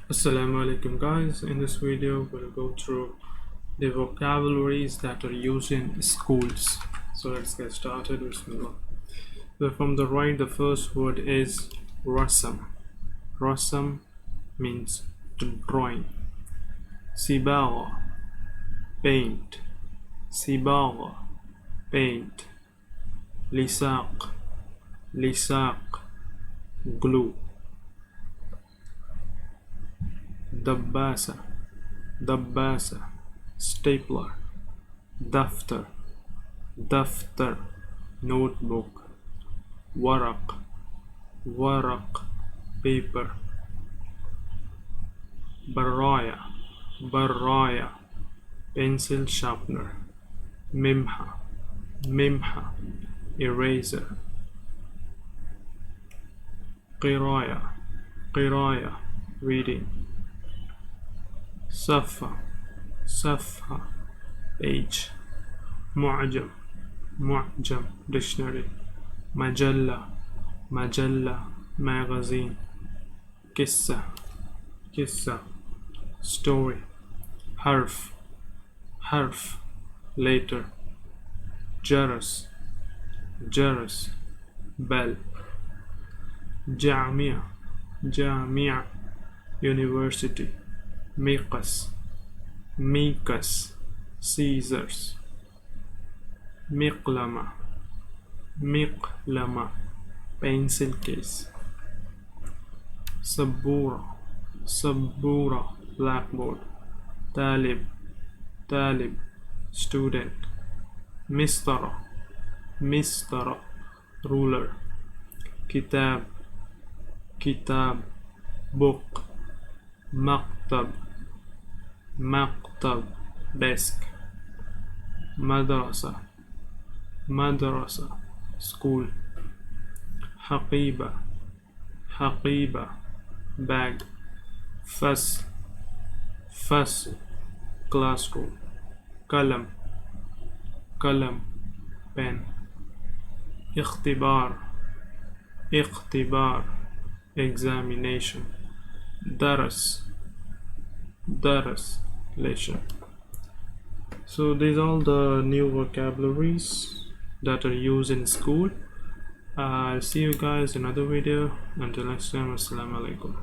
Assalamu alaikum guys. In this video we'll go through the vocabularies that are used in schools. So let's get started. Bismillah. So from the right, the first word is rasam. Rasam means drawing. Sibagha, paint. Sibagha, paint. Lisaq, lisaq, glue. Dabbasa, dabbasa, stapler. Daftar, daftar, notebook. Waraq, waraq, paper. Barraya, barraya, pencil sharpener. Mimha, mimha, eraser. Qiraya, qiraya, reading. Safa, safa, page. Mu'jam, mu'jam, dictionary. Majalla, majalla, magazine. Qissa, qissa, story. Harf, harf, later. Jaras, jaras, bell. Jamia, jamia, university. Miqas, miqas, scissors. Miqlama, miqlama, pencil case. Sabura, sabura, blackboard. Talib, talib, student. Mistara, mistara, ruler. Kitab, kitab, book. Maktab, maktab, desk. Madrasa, madrasa, school. Haqiba, haqiba, bag. Fasl, fasl, classroom. Kalam, kalam, pen. Ikhtibar, ikhtibar, examination. Daras, daras, lesson. So these are all the new vocabularies that are used in school. I'll see you guys in another video. Until next time, assalamu alaikum.